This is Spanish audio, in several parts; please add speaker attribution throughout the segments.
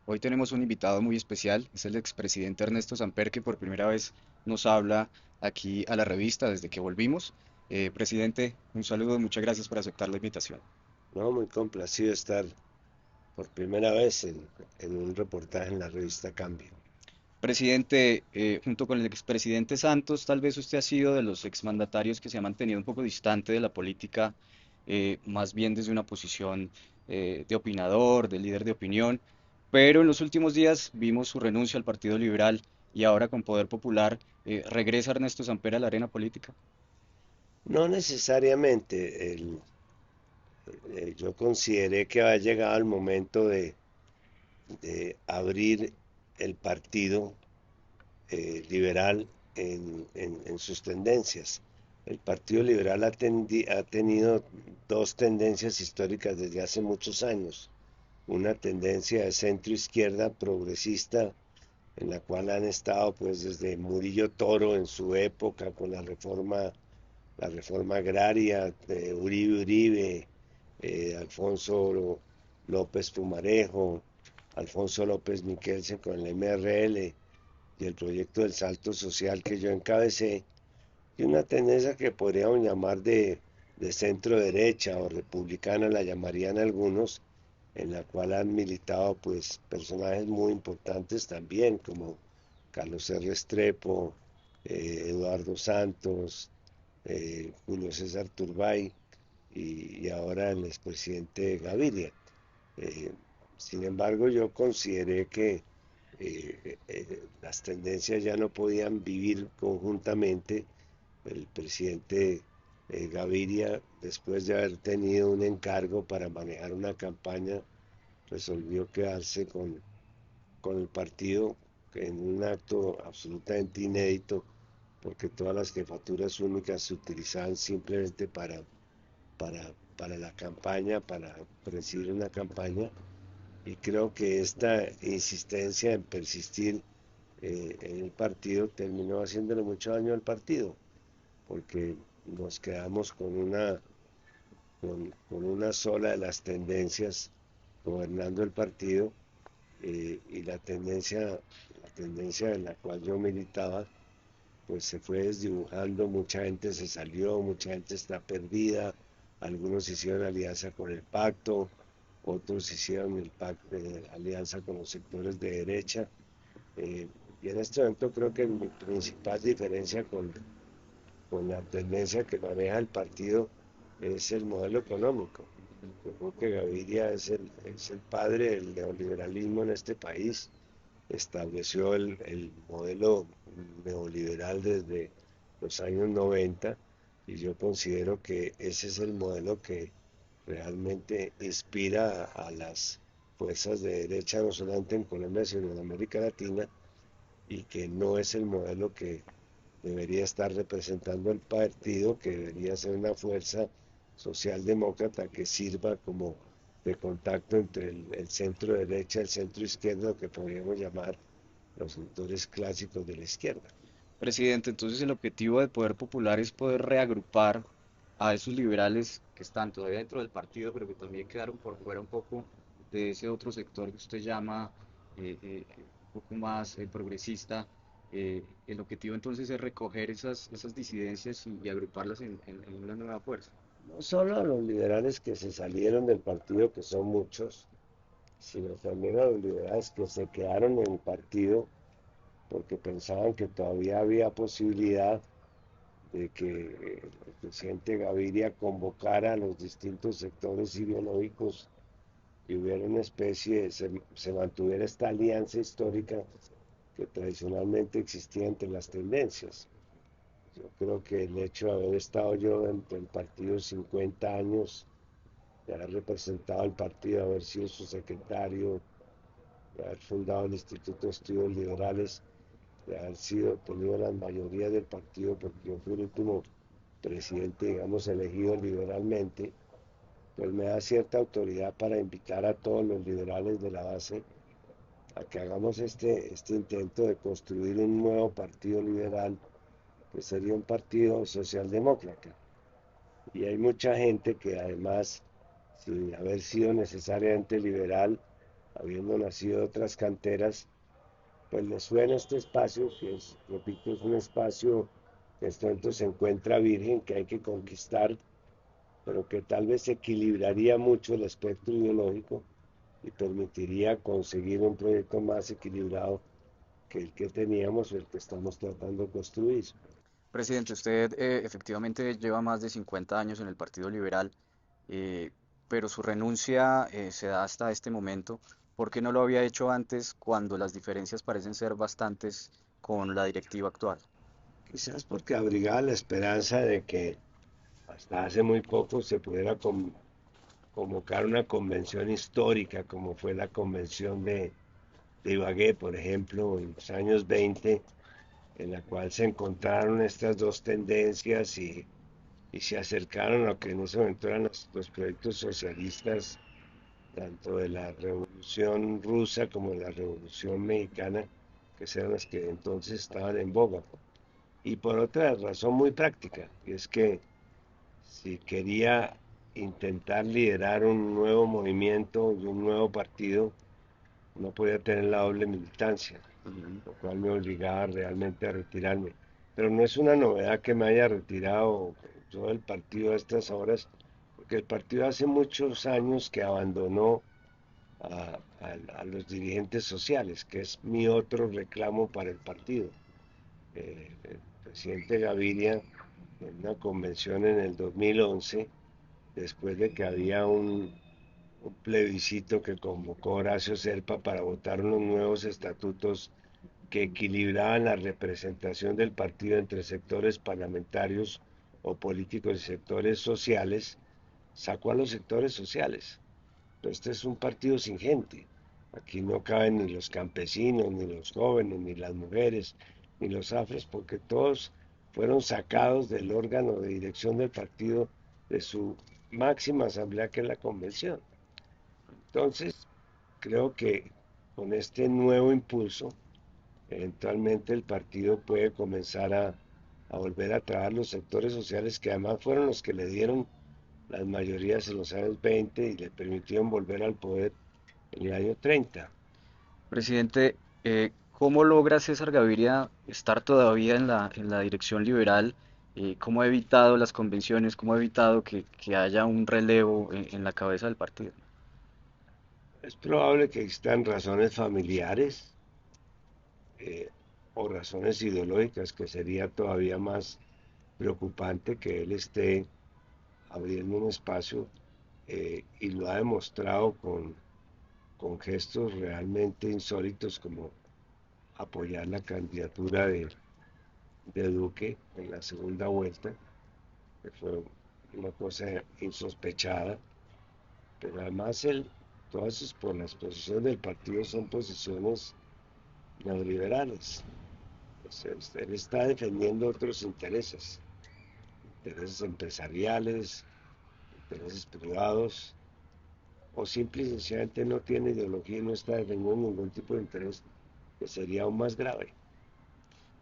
Speaker 1: Hoy tenemos un invitado muy especial, es el expresidente Ernesto Samper, que por primera vez nos habla aquí a la revista desde que volvimos. Presidente, un saludo, muchas gracias por aceptar la invitación.
Speaker 2: No, muy complacido estar por primera vez en un reportaje en la revista Cambio.
Speaker 1: Presidente, junto con el expresidente Santos, tal vez usted ha sido de los exmandatarios que se ha mantenido un poco distante de la política, más bien desde una posición de opinador, de líder de opinión, pero en los últimos días vimos su renuncia al Partido Liberal y ahora con Poder Popular regresa Ernesto Samper a la arena política.
Speaker 2: No necesariamente, yo consideré que ha llegado el momento de abrir el partido liberal en sus tendencias. El Partido Liberal ha tenido dos tendencias históricas desde hace muchos años. Una tendencia de centro izquierda progresista en la cual han estado pues desde Murillo Toro en su época con la reforma agraria de Uribe, Alfonso López Pumarejo, Alfonso López Miquelsen con el MRL y el proyecto del Salto Social que yo encabecé, y una tendencia que podríamos llamar de centro derecha o republicana, la llamarían algunos, en la cual han militado pues personajes muy importantes también, como Carlos R. Restrepo, Eduardo Santos, Julio César Turbay y ahora el expresidente Gaviria. Eh, Sin embargo, yo consideré que las tendencias ya no podían vivir conjuntamente. El presidente Gaviria, después de haber tenido un encargo para manejar una campaña, resolvió quedarse con el partido en un acto absolutamente inédito, porque todas las jefaturas únicas se utilizaban simplemente para la campaña, para presidir una campaña, y creo que esta insistencia en persistir en el partido terminó haciéndole mucho daño al partido, porque nos quedamos con una sola de las tendencias gobernando el partido, y la tendencia en la cual yo militaba, pues se fue desdibujando, mucha gente se salió, mucha gente está perdida, algunos hicieron alianza con el pacto, otros hicieron alianza con los sectores de derecha, eh, y en este momento creo que mi principal diferencia con la tendencia que maneja el partido es el modelo económico. Yo creo que Gaviria es el padre del neoliberalismo en este país. Estableció el modelo neoliberal desde los años 90, y yo considero que ese es el modelo que realmente inspira a las fuerzas de derecha, no solamente en Colombia, sino en América Latina, y que no es el modelo que debería estar representando el partido, que debería ser una fuerza socialdemócrata que sirva como de contacto entre el centro derecha y el centro izquierda, lo que podríamos llamar los sectores clásicos de la izquierda.
Speaker 1: Presidente, entonces el objetivo de Poder Popular es poder reagrupar a esos liberales que están todavía dentro del partido, pero que también quedaron por fuera un poco de ese otro sector que usted llama un poco más progresista. El objetivo entonces es recoger esas disidencias y agruparlas en una nueva fuerza.
Speaker 2: No solo a los liberales que se salieron del partido, que son muchos, sino también a los liberales que se quedaron en el partido porque pensaban que todavía había posibilidad de que el presidente Gaviria convocara a los distintos sectores ideológicos y hubiera una especie, se mantuviera esta alianza histórica que tradicionalmente existía entre las tendencias. Yo creo que el hecho de haber estado yo dentro del partido 50 años, de haber representado al partido, de haber sido su secretario, de haber fundado el Instituto de Estudios Liberales, de haber tenido las mayorías del partido, porque yo fui el último presidente, digamos, elegido liberalmente, pues me da cierta autoridad para invitar a todos los liberales de la base a que hagamos este intento de construir un nuevo partido liberal, que sería un partido socialdemócrata. Y hay mucha gente que además, sin haber sido necesariamente liberal, habiendo nacido de otras canteras, pues le suena este espacio, que es, repito, es un espacio que en este momento se encuentra virgen, que hay que conquistar, pero que tal vez equilibraría mucho el espectro ideológico y permitiría conseguir un proyecto más equilibrado que el que teníamos o el que estamos tratando de construir.
Speaker 1: Presidente, usted efectivamente lleva más de 50 años en el Partido Liberal, eh, pero su renuncia se da hasta este momento. ¿Por qué no lo había hecho antes cuando las diferencias parecen ser bastantes con la directiva actual?
Speaker 2: Quizás porque abrigaba la esperanza de que hasta hace muy poco se pudiera convocar una convención histórica como fue la convención de Ibagué, por ejemplo, en los años 20, en la cual se encontraron estas dos tendencias y se acercaron a lo que en ese momento eran los proyectos socialistas, tanto de la Revolución Rusa como de la Revolución Mexicana, que eran las que entonces estaban en boga. Y por otra razón muy práctica, y es que si quería intentar liderar un nuevo movimiento y un nuevo partido, no podía tener la doble militancia,
Speaker 1: Ujú.
Speaker 2: lo cual me obligaba realmente a retirarme. Pero no es una novedad que me haya retirado yo del partido a estas horas, porque el partido hace muchos años que abandonó a los dirigentes sociales, que es mi otro reclamo para el partido. El presidente Gaviria, en una convención en el 2011, después de que había un plebiscito que convocó Horacio Serpa para votar unos nuevos estatutos que equilibraban la representación del partido entre sectores parlamentarios o políticos y sectores sociales, sacó a los sectores sociales. Pero este es un partido sin gente. Aquí no caben ni los campesinos, ni los jóvenes, ni las mujeres, ni los afres, porque todos fueron sacados del órgano de dirección del partido de su máxima asamblea, que es la convención. Entonces, creo que con este nuevo impulso, eventualmente el partido puede comenzar a volver a trabajar los sectores sociales que además fueron los que le dieron las mayorías en los años 20 y le permitieron volver al poder en el año 30.
Speaker 1: Presidente, ¿cómo logra César Gaviria estar todavía en la dirección liberal? ¿Cómo ha evitado las convenciones? ¿Cómo ha evitado que haya un relevo en la cabeza del partido?
Speaker 2: Es probable que existan razones familiares eh, o razones ideológicas, que sería todavía más preocupante que él esté abriendo un espacio, y lo ha demostrado con gestos realmente insólitos, como apoyar la candidatura de Duque en la segunda vuelta, que fue una cosa insospechada, pero además por las posiciones del partido son posiciones neoliberales. Pues él está defendiendo otros intereses, intereses empresariales, intereses privados, o simple y sencillamente no tiene ideología y no está defendiendo ningún tipo de interés, que sería aún más grave.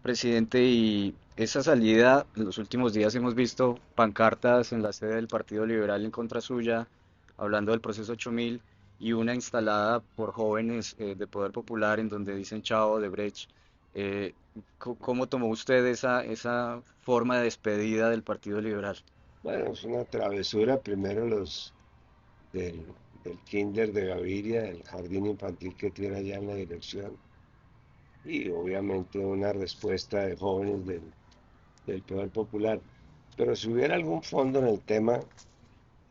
Speaker 1: Presidente, y esa salida, en los últimos días hemos visto pancartas en la sede del Partido Liberal en contra suya, hablando del proceso 8000, y una instalada por jóvenes de Poder Popular en donde dicen chao de Brecht. Eh, ¿Cómo tomó usted esa forma de despedida del Partido Liberal?
Speaker 2: Bueno, es una travesura, primero del, del kinder de Gaviria, el jardín infantil que tiene allá en la dirección, y obviamente una respuesta de jóvenes del Poder Popular. Pero si hubiera algún fondo en el tema,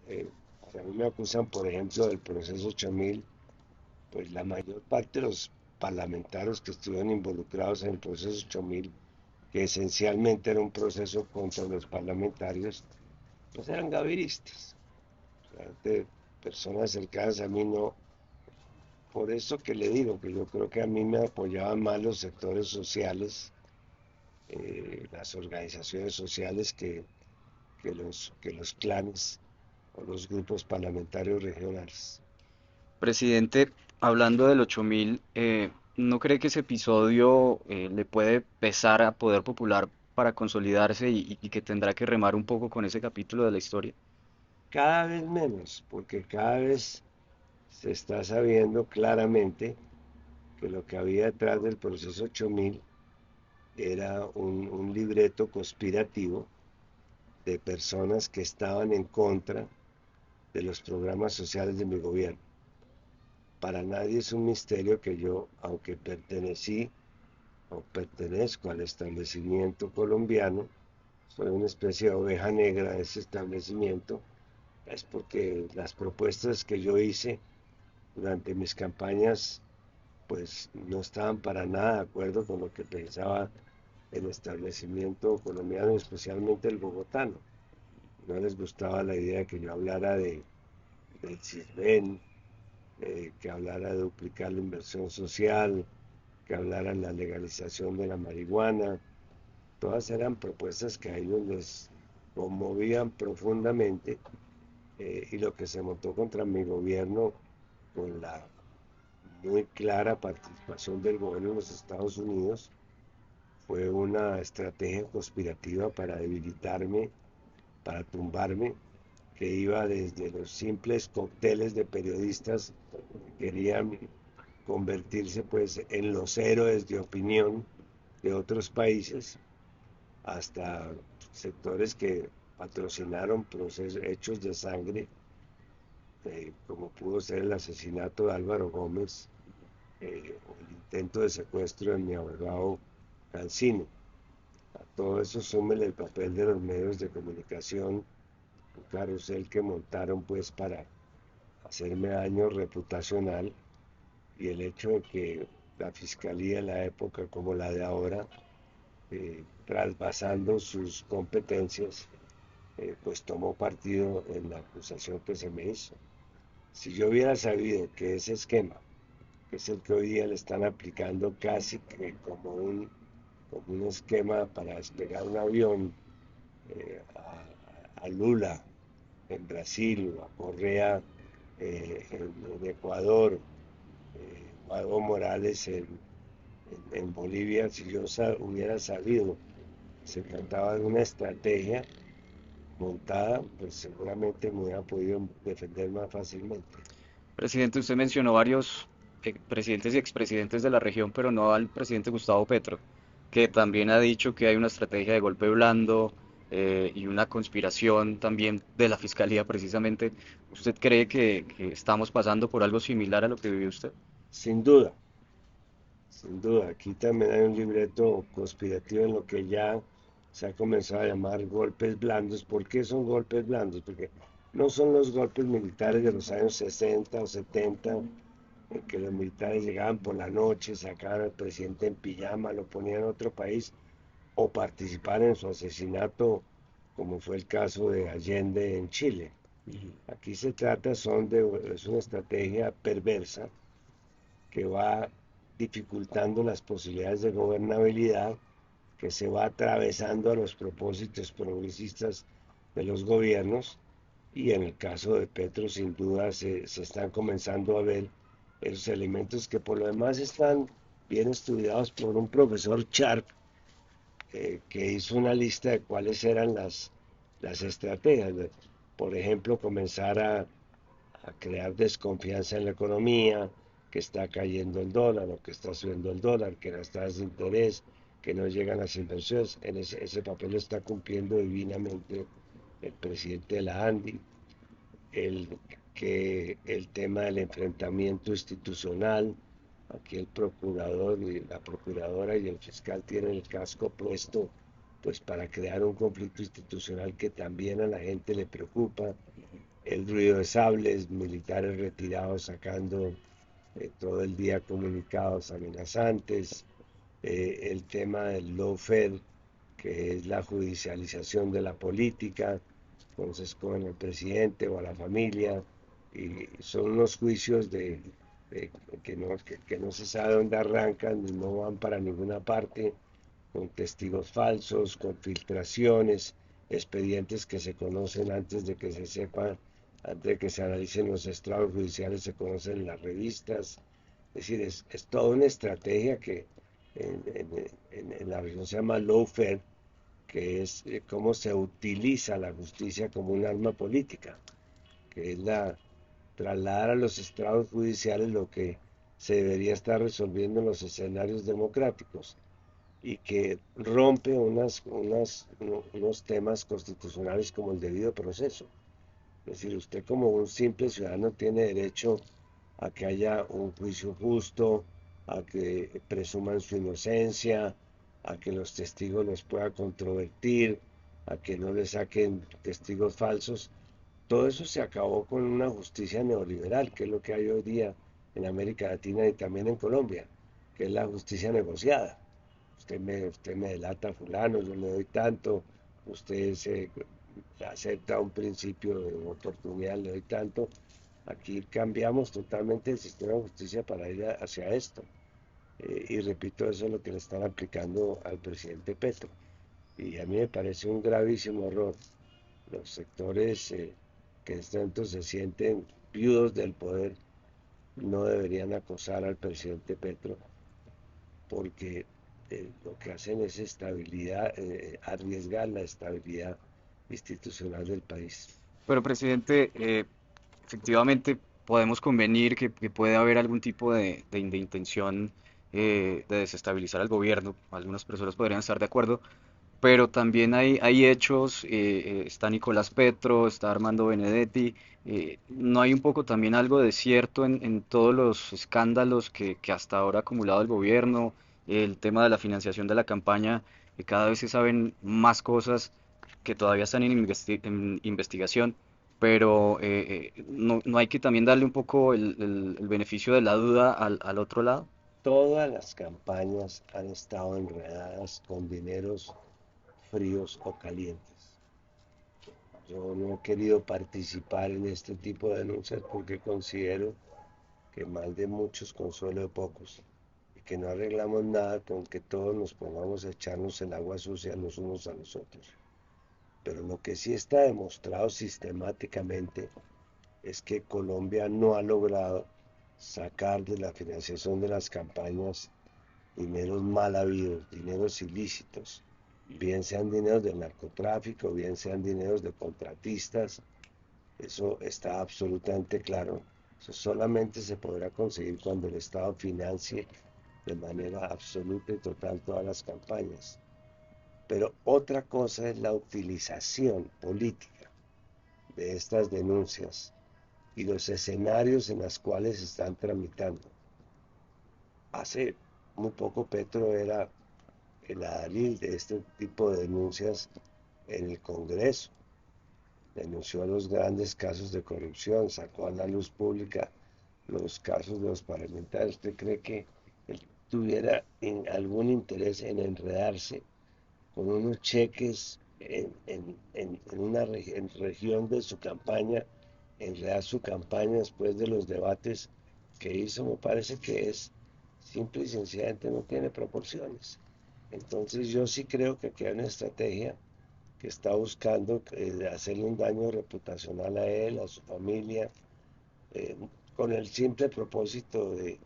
Speaker 2: eh, si a mí me acusan, por ejemplo, del proceso 8000, pues la mayor parte de los parlamentarios que estuvieron involucrados en el proceso 8000, que esencialmente era un proceso contra los parlamentarios, pues eran gaviristas. O sea, de personas cercanas a mí no. Por eso que le digo que yo creo que a mí me apoyaban más los sectores sociales, las organizaciones sociales, que los clanes o los grupos parlamentarios regionales.
Speaker 1: Presidente, hablando del 8000, ¿no cree que ese episodio le puede pesar a Poder Popular para consolidarse y que tendrá que remar un poco con ese capítulo de la historia?
Speaker 2: Cada vez menos, porque cada vez se está sabiendo claramente que lo que había detrás del proceso 8000 era un libreto conspirativo de personas que estaban en contra de los programas sociales de mi gobierno. Para nadie es un misterio que yo, aunque pertenecí o pertenezco al establecimiento colombiano, soy una especie de oveja negra de ese establecimiento, es porque las propuestas que yo hice durante mis campañas pues no estaban para nada de acuerdo con lo que pensaba el establecimiento colombiano, especialmente el bogotano. No les gustaba la idea que yo hablara del CISBEN, que hablara de duplicar la inversión social, que hablara de la legalización de la marihuana. Todas eran propuestas que a ellos les conmovían profundamente, y lo que se montó contra mi gobierno con la muy clara participación del gobierno de los Estados Unidos fue una estrategia conspirativa para debilitarme, para tumbarme, que iba desde los simples cócteles de periodistas que querían convertirse pues en los héroes de opinión de otros países, hasta sectores que patrocinaron procesos, hechos de sangre, como pudo ser el asesinato de Álvaro Gómez, o el intento de secuestro de mi abogado Cancino. A todo eso súmele el papel de los medios de comunicación, un carrusel que montaron pues para hacerme daño reputacional, y el hecho de que la fiscalía en la época como la de ahora, trasvasando sus competencias, pues tomó partido en la acusación que se me hizo. Si yo hubiera sabido que ese esquema, que es el que hoy día le están aplicando casi que como un esquema para despegar un avión, a Lula en Brasil o a Correa en Ecuador, o a Evo Morales en Bolivia, si yo hubiera sabido que se trataba de una estrategia montada, pues seguramente me hubiera podido defender más fácilmente.
Speaker 1: Presidente, usted mencionó varios presidentes y expresidentes de la región, pero no al presidente Gustavo Petro, que también ha dicho que hay una estrategia de golpe blando y una conspiración también de la fiscalía precisamente. ¿Usted cree que estamos pasando por algo similar a lo que vivió usted?
Speaker 2: Sin duda, sin duda, aquí también hay un libreto conspirativo en lo que ya se ha comenzado a llamar golpes blandos. ¿Por qué son golpes blandos? Porque no son los golpes militares de los años 60 o 70, en que los militares llegaban por la noche, sacaban al presidente en pijama, lo ponían en otro país, o participaban en su asesinato, como fue el caso de Allende en Chile. Aquí se trata es una estrategia perversa que va dificultando las posibilidades de gobernabilidad, que se va atravesando a los propósitos progresistas de los gobiernos, y en el caso de Petro sin duda se están comenzando a ver esos elementos que por lo demás están bien estudiados por un profesor Sharp, que hizo una lista de cuáles eran las estrategias. Por ejemplo, comenzar a crear desconfianza en la economía, que está cayendo el dólar o que está subiendo el dólar, que las tasas de interés, que no llegan las inversiones. En ese papel lo está cumpliendo divinamente el presidente de la ANDI. El, que el tema del enfrentamiento institucional, aquí el procurador y la procuradora y el fiscal tienen el casco puesto pues para crear un conflicto institucional que también a la gente le preocupa, el ruido de sables, militares retirados sacando todo el día comunicados amenazantes, el tema del lawfare, que es la judicialización de la política, entonces con el presidente o a la familia, y son unos juicios de que no se sabe dónde arrancan y no van para ninguna parte, con testigos falsos, con filtraciones, expedientes que se conocen antes de que se sepan, antes de que se analicen los estrados judiciales, se conocen en las revistas. Es decir, es toda una estrategia que en la región se llama lawfare, que es cómo se utiliza la justicia como un arma política, que es trasladar a los estrados judiciales lo que se debería estar resolviendo en los escenarios democráticos y que rompe unos temas constitucionales como el debido proceso. Es decir, usted como un simple ciudadano tiene derecho a que haya un juicio justo, a que presuman su inocencia, a que los testigos los puedan controvertir, a que no le saquen testigos falsos. Todo eso se acabó con una justicia neoliberal, que es lo que hay hoy día en América Latina y también en Colombia, que es la justicia negociada. Usted me delata a fulano, yo le doy tanto, usted se acepta un principio de oportunidad, le doy tanto. Aquí cambiamos totalmente el sistema de justicia para ir hacia esto. Y repito, eso es lo que le están aplicando al presidente Petro. Y a mí me parece un gravísimo error. Los sectores que en este momento se sienten viudos del poder no deberían acosar al presidente Petro porque lo que hacen es arriesgar la estabilidad institucional del país.
Speaker 1: Pero, presidente, efectivamente podemos convenir que puede haber algún tipo de intención de desestabilizar al gobierno. Algunas personas podrían estar de acuerdo, pero también hay hechos, está Nicolás Petro, está Armando Benedetti, ¿no hay un poco también algo de cierto en todos los escándalos que hasta ahora ha acumulado el gobierno, el tema de la financiación de la campaña, que cada vez se saben más cosas que todavía están en investigación, pero no hay que también darle un poco el beneficio de la duda al otro lado?
Speaker 2: Todas las campañas han estado enredadas con dineros fríos o calientes. Yo no he querido participar en este tipo de denuncias porque considero que mal de muchos consuelo de pocos y que no arreglamos nada con que todos nos pongamos a echarnos el agua sucia los unos a los otros. Pero lo que sí está demostrado sistemáticamente es que Colombia no ha logrado sacar de la financiación de las campañas dineros mal habidos, dineros ilícitos, bien sean dineros del narcotráfico, bien sean dineros de contratistas. Eso está absolutamente claro. Eso solamente se podrá conseguir cuando el Estado financie de manera absoluta y total todas las campañas. Pero otra cosa es la utilización política de estas denuncias y los escenarios en los cuales se están tramitando. Hace muy poco Petro era el adalid de este tipo de denuncias en el Congreso. Denunció los grandes casos de corrupción, sacó a la luz pública los casos de los parlamentarios. ¿Usted cree que él tuviera algún interés en enredarse con unos cheques en una región de su campaña, enredar su campaña después de los debates que hizo? Me parece que es simple y sencillamente no tiene proporciones. Entonces yo sí creo que aquí hay una estrategia que está buscando hacerle un daño reputacional a él, a su familia, eh, con el simple propósito de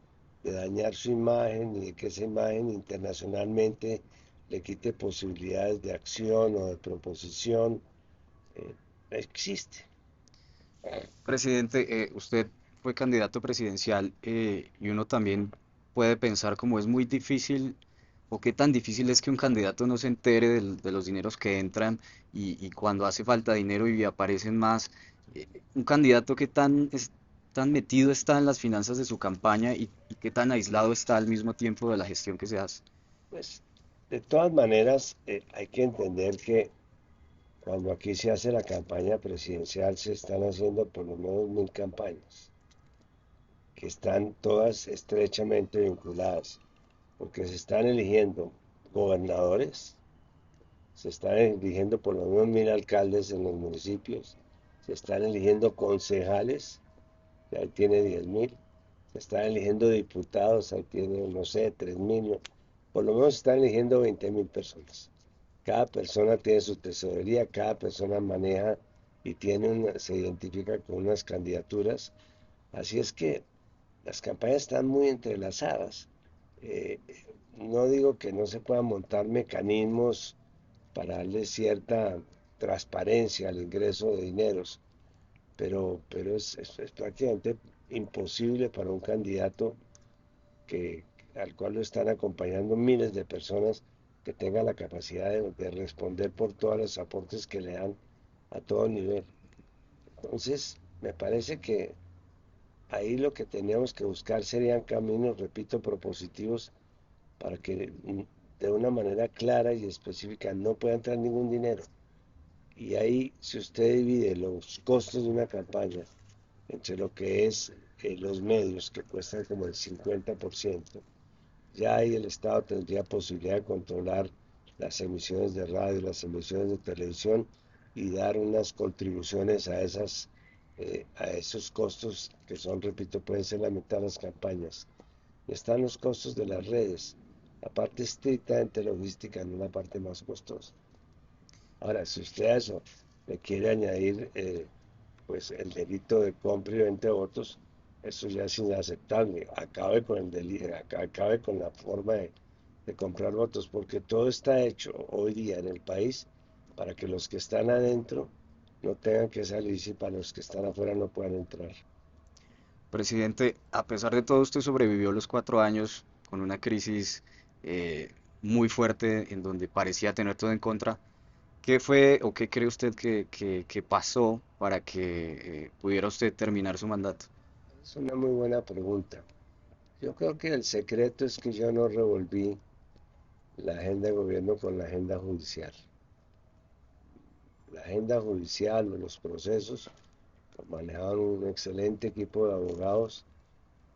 Speaker 2: dañar su imagen y de que esa imagen internacionalmente le quite posibilidades de acción o de proposición. eh, Existe.
Speaker 1: Presidente, usted fue candidato presidencial y uno también puede pensar como es muy difícil o qué tan difícil es que un candidato no se entere de los dineros que entran y cuando hace falta dinero y aparecen más. Un candidato que tan metido está en las finanzas de su campaña y qué tan aislado está al mismo tiempo de la gestión que se hace.
Speaker 2: Pues de todas maneras hay que entender que cuando aquí se hace la campaña presidencial se están haciendo por lo menos 1000 campañas, que están todas estrechamente vinculadas, porque se están eligiendo gobernadores, se están eligiendo por lo menos 1000 alcaldes en los municipios, se están eligiendo concejales, que ahí tiene 10.000, se están eligiendo diputados, ahí tiene, no sé, 3.000, por lo menos se están eligiendo 20.000 personas. Cada persona tiene su tesorería, cada persona maneja y se identifica con unas candidaturas. Así es que las campañas están muy entrelazadas. Eh, no digo que no se puedan montar mecanismos para darle cierta transparencia al ingreso de dineros, pero es prácticamente imposible para un candidato que, al cual lo están acompañando miles de personas que tengan la capacidad de responder por todos los aportes que le dan a todo nivel. Entonces, me parece que ahí lo que teníamos que buscar serían caminos, repito, propositivos para que de una manera clara y específica no pueda entrar ningún dinero. Y ahí, si usted divide los costos de una campaña entre lo que es los medios, que cuestan como el 50%, ya ahí el Estado tendría posibilidad de controlar las emisiones de radio, las emisiones de televisión y dar unas contribuciones a esos costos que son, repito, pueden ser la mitad de las campañas. Y están los costos de las redes, la parte estrictamente logística, no la parte más costosa. Ahora, si usted a eso le quiere añadir pues el delito de compra y venta de votos, eso ya es inaceptable. Acabe con el delito, acabe con la forma de comprar votos, porque todo está hecho hoy día en el país para que los que están adentro no tengan que salir y para los que están afuera no puedan entrar.
Speaker 1: Presidente, a pesar de todo, usted sobrevivió los 4 años con una crisis muy fuerte en donde parecía tener todo en contra. ¿Qué fue o qué cree usted que pasó para que pudiera usted terminar su mandato?
Speaker 2: Es una muy buena pregunta. Yo creo que el secreto es que yo no revolví la agenda de gobierno con la agenda judicial. La agenda judicial o los procesos lo manejaban un excelente equipo de abogados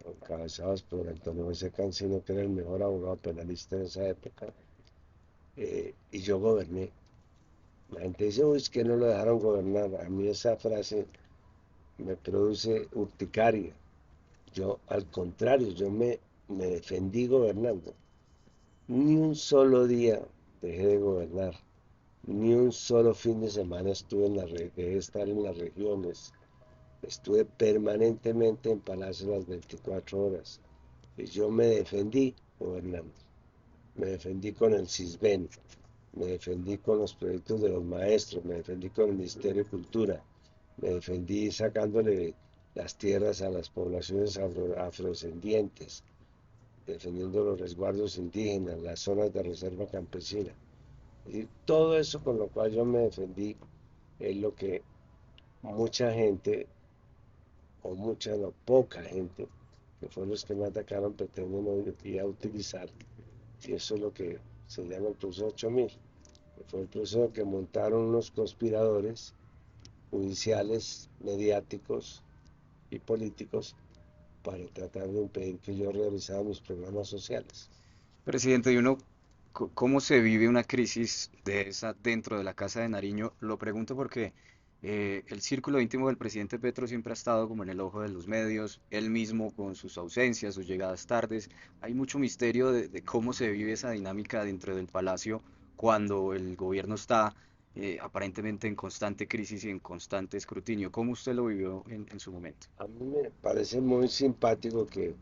Speaker 2: encabezados por Antonio José Cancino, que era el mejor abogado penalista de esa época, y yo goberné. La gente dice, uy, es que no lo dejaron gobernar. A mí esa frase me produce urticaria. Yo, al contrario, me defendí gobernando. Ni un solo día dejé de gobernar. Ni un solo fin de semana dejé de estar en las regiones. Estuve permanentemente en Palacio las 24 horas. Y yo me defendí gobernando. Me defendí con el CISBEN, me defendí con los proyectos de los maestros, me defendí con el Ministerio de Cultura, me defendí sacándole las tierras a las poblaciones afrodescendientes, defendiendo los resguardos indígenas, las zonas de reserva campesina. Y todo eso con lo cual yo me defendí es lo que mucha gente, o mucha, no, poca gente, que fueron los que me atacaron, pretenden hoy día utilizar. Y eso es lo que se llama el proceso 8000, que fue el proceso que montaron unos conspiradores judiciales, mediáticos y políticos para tratar de impedir que yo realizara mis programas sociales.
Speaker 1: Presidente, y uno, ¿cómo se vive una crisis de esa dentro de la Casa de Nariño? Lo pregunto porque el círculo íntimo del presidente Petro siempre ha estado como en el ojo de los medios, él mismo con sus ausencias, sus llegadas tardes. Hay mucho misterio de cómo se vive esa dinámica dentro del palacio cuando el gobierno está aparentemente en constante crisis y en constante escrutinio. ¿Cómo usted lo vivió en su momento?
Speaker 2: A mí me parece muy simpático que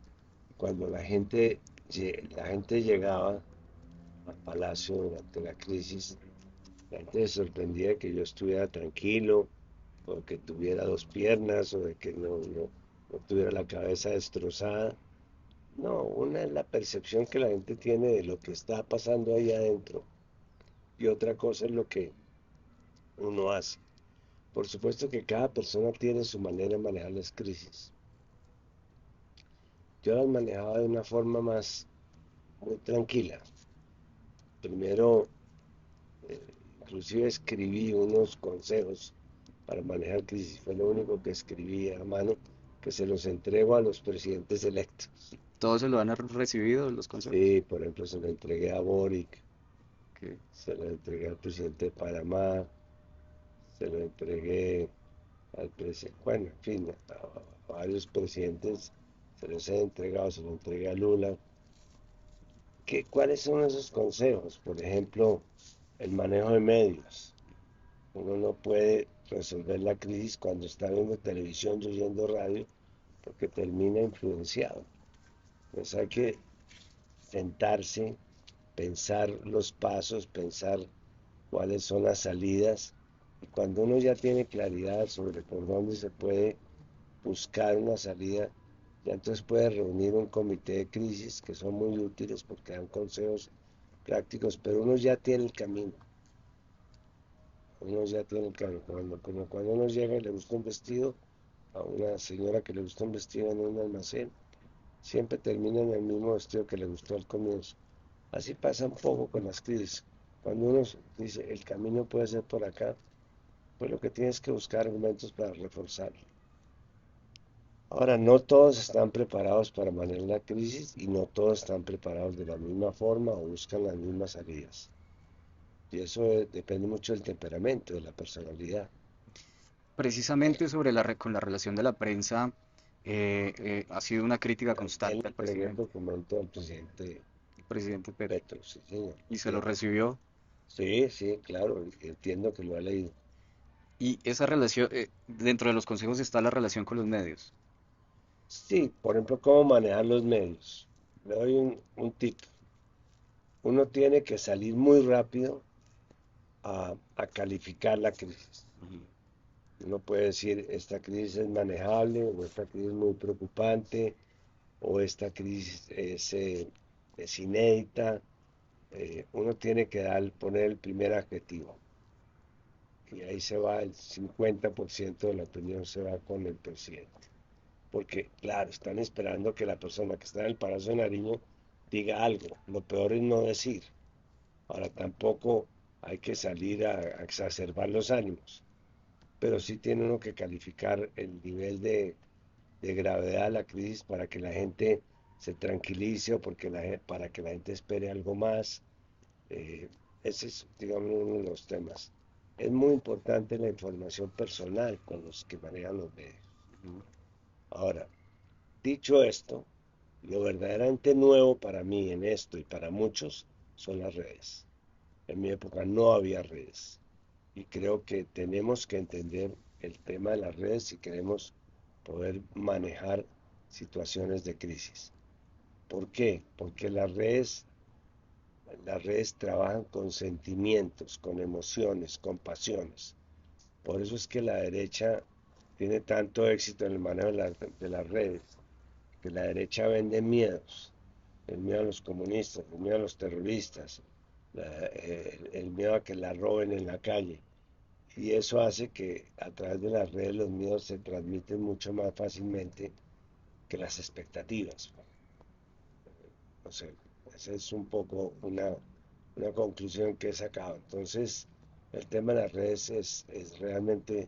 Speaker 2: cuando la gente llegaba al palacio durante la crisis, la gente se sorprendía de que yo estuviera tranquilo, o que tuviera dos piernas, o de que no tuviera la cabeza destrozada. No, una es la percepción que la gente tiene de lo que está pasando ahí adentro y otra cosa es lo que uno hace. Por supuesto que cada persona tiene su manera de manejar las crisis. Yo las manejaba de una forma más muy tranquila. Primero, eh, inclusive escribí unos consejos para manejar crisis. Fue lo único que escribí a mano, que se los entrego a los presidentes electos.
Speaker 1: ¿Todos se lo han recibido los consejos?
Speaker 2: Sí, por ejemplo, se lo entregué a Boric,
Speaker 1: Que
Speaker 2: se lo entregué al presidente de Panamá, se lo entregué al presidente, bueno, en fin, a varios presidentes se los he entregado, se lo entregué a Lula. ¿Cuáles son esos consejos? Por ejemplo, el manejo de medios. Uno no puede resolver la crisis cuando está viendo televisión y oyendo radio porque termina influenciado. Pues hay que sentarse, pensar los pasos, pensar cuáles son las salidas Cuando uno ya tiene claridad sobre por dónde se puede buscar una salida, ya entonces puede reunir un comité de crisis que son muy útiles porque dan consejos prácticos, pero uno ya tiene el camino. Uno ya tiene el camino. Como cuando uno llega y le gusta un vestido, a una señora que le gusta un vestido en un almacén, siempre termina en el mismo vestido que le gustó al comienzo. Así pasa un poco con las crisis. Cuando uno dice el camino puede ser por acá, pues lo que tienes que buscar argumentos para reforzarlo. Ahora, no todos están preparados para manejar la crisis y no todos están preparados de la misma forma o buscan las mismas salidas. Y eso depende mucho del temperamento, de la personalidad.
Speaker 1: Precisamente sobre con la relación de la prensa, ha sido una crítica
Speaker 2: Ya le
Speaker 1: constante al
Speaker 2: entregué el
Speaker 1: presidente,
Speaker 2: documento al presidente
Speaker 1: el presidente Petro,
Speaker 2: Petro, sí, señor.
Speaker 1: y se lo
Speaker 2: Sí,
Speaker 1: recibió.
Speaker 2: sí, sí, claro, entiendo que lo ha leído.
Speaker 1: Y esa relación, dentro de los consejos está la relación con los medios.
Speaker 2: Sí, por ejemplo, cómo manejar los medios. Le doy un tip. Uno tiene que salir muy rápido a calificar la crisis.
Speaker 1: Ujú.
Speaker 2: Uno puede decir, esta crisis es manejable, o esta crisis es muy preocupante, o esta crisis es inédita. Uno tiene que poner el primer adjetivo. Y ahí se va el 50% de la opinión se va con el presidente. Porque, claro, están esperando que la persona que está en el Palacio de Nariño diga algo. Lo peor es no decir. Ahora tampoco hay que salir a exacerbar los ánimos, pero sí tiene uno que calificar el nivel de gravedad de la crisis para que la gente se tranquilice o para que la gente espere algo más. Eh, Ese es, digamos, uno de los temas. Es muy importante la información personal con los que manejan los medios.
Speaker 1: Ujú.
Speaker 2: Ahora, dicho esto, lo verdaderamente nuevo para mí en esto y para muchos son las redes. En mi época no había redes y creo que tenemos que entender el tema de las redes si queremos poder manejar situaciones de crisis. ¿Por qué? Porque las redes trabajan con sentimientos, con emociones, con pasiones. Por eso es que la derecha tiene tanto éxito en el manejo de las redes, que la derecha vende miedos, el miedo a los comunistas, el miedo a los terroristas, el miedo a que la roben en la calle. Y eso hace que a través de las redes los miedos se transmiten mucho más fácilmente que las expectativas. No sé, esa es un poco una conclusión que he sacado. Entonces, el tema de las redes es realmente,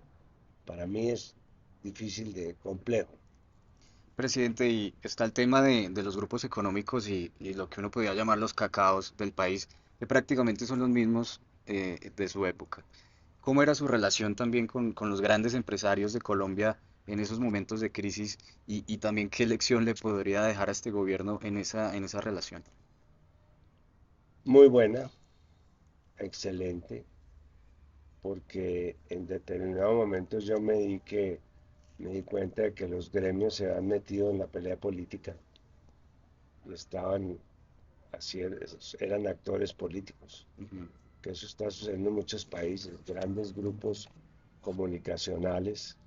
Speaker 2: para mí es difícil de complejo.
Speaker 1: Presidente, y está el tema de los grupos económicos y lo que uno podría llamar los cacaos del país, que prácticamente son los mismos de su época. ¿Cómo era su relación también con los grandes empresarios de Colombia en esos momentos de crisis y también qué lección le podría dejar a este gobierno en esa relación?
Speaker 2: Muy buena, excelente, porque en determinados momentos yo me di cuenta de que los gremios se habían metido en la pelea política y estaban así, eran actores políticos,
Speaker 1: Ujú.
Speaker 2: que eso está sucediendo en muchos países, grandes grupos comunicacionales,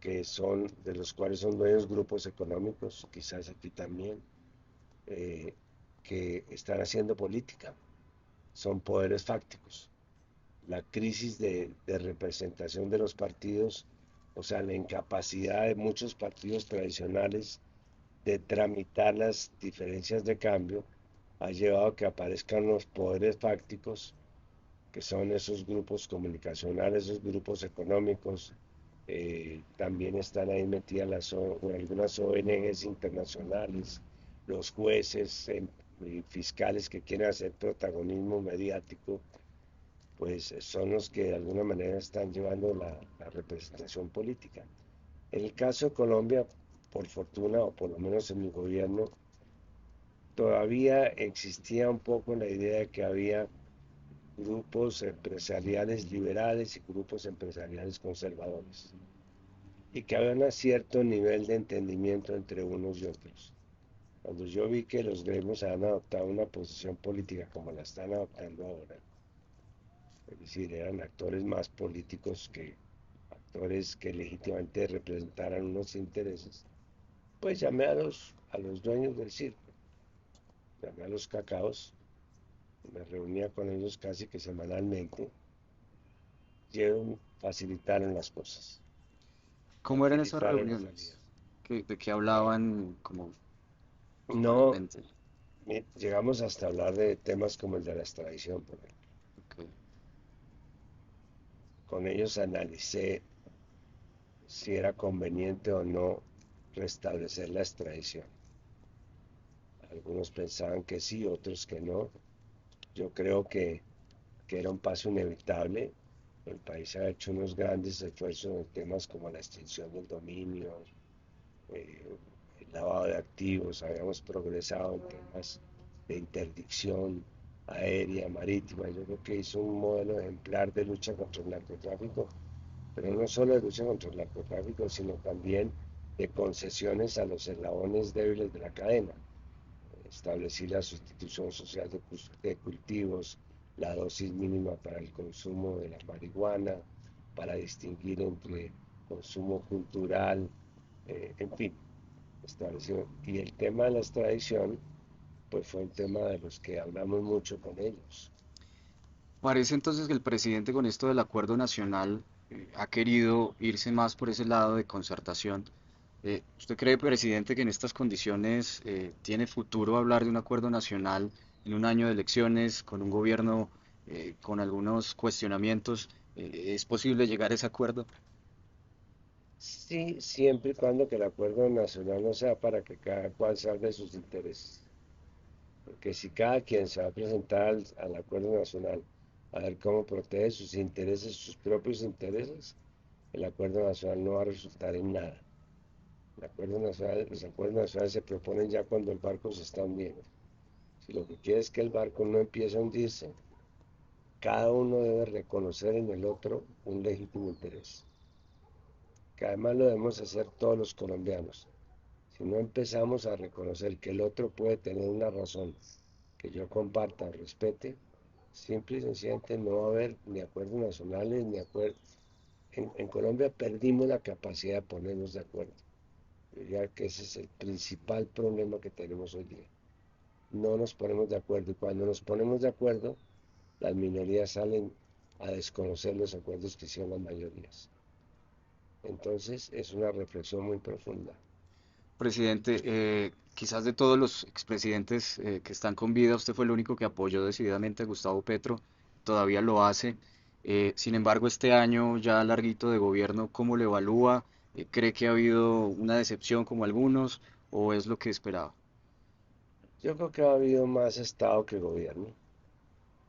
Speaker 2: que son, de los cuales son dueños grupos económicos, quizás aquí también, eh, que están haciendo política, son poderes fácticos. La crisis de representación de los partidos, o sea, la incapacidad de muchos partidos tradicionales de tramitar las diferencias de cambio, ha llevado a que aparezcan los poderes fácticos, que son esos grupos comunicacionales, esos grupos económicos. También están ahí metidas algunas ONGs internacionales, los jueces y fiscales que quieren hacer protagonismo mediático, pues son los que de alguna manera están llevando la representación política. En el caso de Colombia, por fortuna, o por lo menos en mi gobierno, todavía existía un poco la idea de que había grupos empresariales liberales y grupos empresariales conservadores, y que había un cierto nivel de entendimiento entre unos y otros. Cuando yo vi que los gremios han adoptado una posición política como la están adoptando ahora, es decir, eran actores más políticos que actores que legítimamente representaran unos intereses, pues llamé a los dueños del circo, llamé a los cacaos, me reunía con ellos casi que semanalmente, y ellos facilitaron las cosas,
Speaker 1: ¿Cómo eran esas
Speaker 2: facilitaron la salida.
Speaker 1: reuniones? ¿De qué
Speaker 2: Ah,
Speaker 1: hablaban como
Speaker 2: no,
Speaker 1: puntualmente?
Speaker 2: llegamos hasta hablar de temas como el de la extradición, por ejemplo.
Speaker 1: Ok.
Speaker 2: Con ellos analicé si era conveniente o no restablecer la extradición. Algunos pensaban que sí, otros que no. Yo creo que era un paso inevitable. El país ha hecho unos grandes esfuerzos en temas como la extinción del dominio, eh, el lavado de activos, habíamos progresado en temas de interdicción aérea, marítima. Yo creo que hizo un modelo ejemplar de lucha contra el narcotráfico, pero no solo de lucha contra el narcotráfico, sino también de concesiones a los eslabones débiles de la cadena. Establecí la sustitución social de cultivos, la dosis mínima para el consumo de la marihuana, para distinguir entre consumo cultural, en fin, estableció. Y el tema de la extradición, pues fue un tema de los que hablamos mucho con ellos.
Speaker 1: Parece entonces que el presidente con esto del acuerdo nacional ha querido irse más por ese lado de concertación. ¿Usted cree, presidente, que en estas condiciones tiene futuro hablar de un acuerdo nacional en un año de elecciones, con un gobierno con algunos cuestionamientos? ¿Es posible llegar a ese acuerdo?
Speaker 2: Sí, siempre y cuando que el acuerdo nacional no sea para que cada cual salve sus intereses. Porque si cada quien se va a presentar al acuerdo nacional a ver cómo protege sus intereses, sus propios intereses, el acuerdo nacional no va a resultar en nada. Los acuerdos nacionales se proponen ya cuando el barco se está hundiendo. Si lo que quiere es que el barco no empiece a hundirse, cada uno debe reconocer en el otro un legítimo interés, que además lo debemos hacer todos los colombianos. Si no empezamos a reconocer que el otro puede tener una razón que yo comparta o respete, simple y sencillamente no va a haber ni acuerdos nacionales ni acuerdos. En Colombia perdimos la capacidad de ponernos de acuerdo. Yo diría que ese es el principal problema que tenemos hoy día. No nos ponemos de acuerdo y cuando nos ponemos de acuerdo, las minorías salen a desconocer los acuerdos que hicieron las mayorías. Entonces es una reflexión muy profunda.
Speaker 1: Presidente, quizás de todos los expresidentes que están con vida, usted fue el único que apoyó decididamente a Gustavo Petro, todavía lo hace. Sin embargo, este año ya larguito de gobierno, ¿cómo lo evalúa? ¿Cree que ha habido una decepción como algunos o es lo que esperaba?
Speaker 2: Yo creo que ha habido más Estado que gobierno.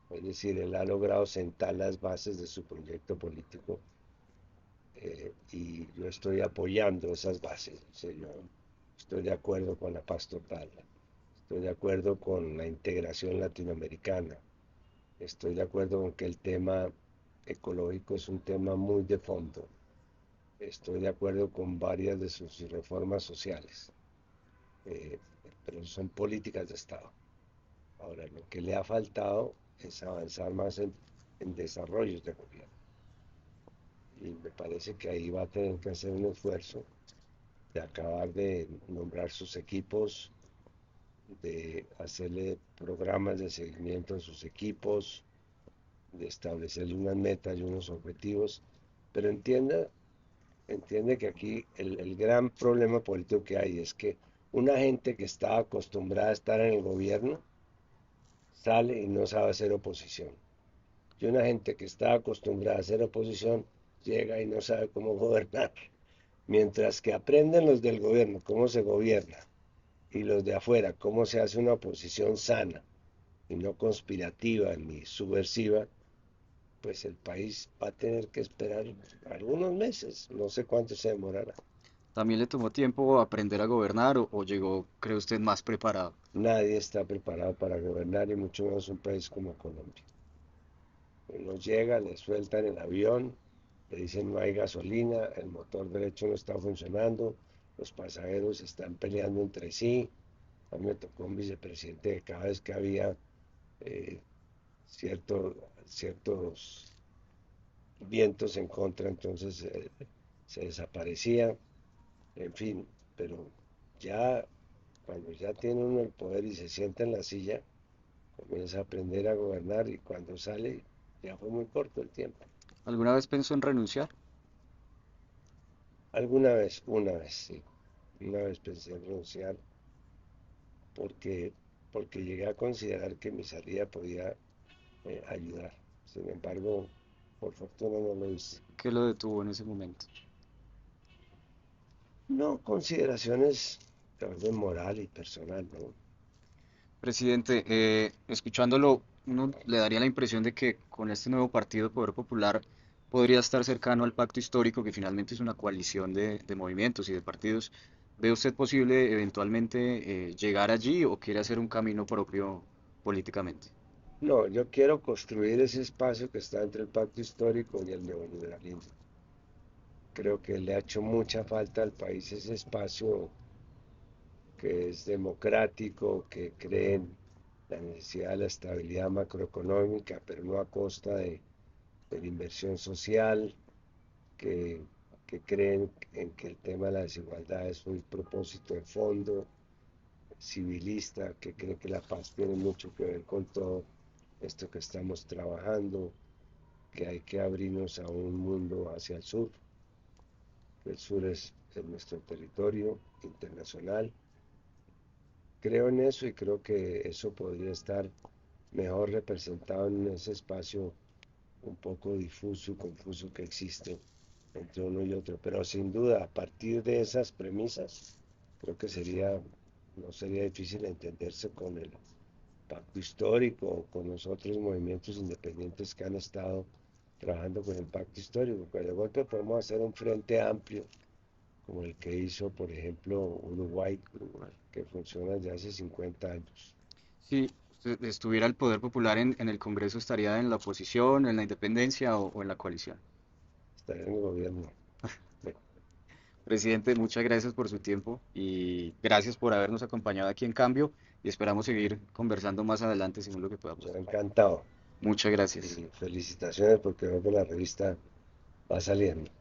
Speaker 2: Es decir, él ha logrado sentar las bases de su proyecto político, y yo estoy apoyando esas bases. O sea, yo estoy de acuerdo con la paz total, estoy de acuerdo con la integración latinoamericana, estoy de acuerdo con que el tema ecológico es un tema muy de fondo, estoy de acuerdo con varias de sus reformas sociales, eh, pero son políticas de Estado. Ahora, lo que le ha faltado es avanzar más en desarrollos de gobierno. Y me parece que ahí va a tener que hacer un esfuerzo de acabar de nombrar sus equipos, de hacerle programas de seguimiento a sus equipos, de establecerle unas metas y unos objetivos. Pero entiende que aquí el gran problema político que hay es que una gente que está acostumbrada a estar en el gobierno sale y no sabe hacer oposición. Y una gente que está acostumbrada a hacer oposición llega y no sabe cómo gobernar. Mientras que aprenden los del gobierno cómo se gobierna y los de afuera cómo se hace una oposición sana y no conspirativa ni subversiva, pues el país va a tener que esperar algunos meses, no sé cuánto se demorará.
Speaker 1: ¿También le tomó tiempo aprender a gobernar o llegó, cree usted, más preparado?
Speaker 2: Nadie está preparado para gobernar y mucho menos un país como Colombia. Uno llega, le sueltan el avión, le dicen no hay gasolina, el motor derecho no está funcionando, los pasajeros están peleando entre sí. A mí me tocó un vicepresidente que cada vez que había eh, ciertos vientos en contra, entonces se desaparecía, en fin, pero ya cuando ya tiene uno el poder y se sienta en la silla, comienza a aprender a gobernar y cuando sale ya fue muy corto el tiempo.
Speaker 1: ¿Alguna vez pensó en renunciar?
Speaker 2: Alguna vez, una vez, sí, una vez pensé en renunciar porque, porque llegué a considerar que mi salida podía ayudar. Sin embargo, por fortuna no lo hice.
Speaker 1: ¿Qué lo detuvo en ese momento?
Speaker 2: No, consideraciones de orden moral y personal, ¿no?
Speaker 1: Presidente, escuchándolo, uno le daría la impresión de que con este nuevo partido Poder Popular podría estar cercano al pacto histórico, que finalmente es una coalición de movimientos y de partidos. ¿Ve usted posible eventualmente llegar allí o quiere hacer un camino propio políticamente?
Speaker 2: No, yo quiero construir ese espacio que está entre el pacto histórico y el neoliberalismo. Creo que le ha hecho mucha falta al país ese espacio que es democrático, que cree en la necesidad de la estabilidad macroeconómica, pero no a costa de la inversión social, que, que creen en que el tema de la desigualdad es un propósito de fondo, civilista, que cree que la paz tiene mucho que ver con todo esto que estamos trabajando, que hay que abrirnos a un mundo hacia el sur, que el sur es nuestro territorio internacional. Creo en eso y creo que eso podría estar mejor representado en ese espacio un poco difuso y confuso que existe entre uno y otro. Pero sin duda, a partir de esas premisas, creo que no sería difícil entenderse con el pacto histórico o con los otros movimientos independientes que han estado trabajando con el pacto histórico, que de golpe podemos hacer un frente amplio, como el que hizo, por ejemplo, Uruguay, que funciona desde hace 50 años.
Speaker 1: Si usted estuviera el Poder Popular en el Congreso, ¿estaría en la oposición, en la independencia o en la coalición?
Speaker 2: Estar en el gobierno.
Speaker 1: Presidente, muchas gracias por su tiempo y gracias por habernos acompañado aquí en Cambio y esperamos seguir conversando más adelante según lo que pueda
Speaker 2: Yo
Speaker 1: pasar.
Speaker 2: encantado
Speaker 1: Muchas gracias.
Speaker 2: y felicitaciones porque veo que la revista va saliendo.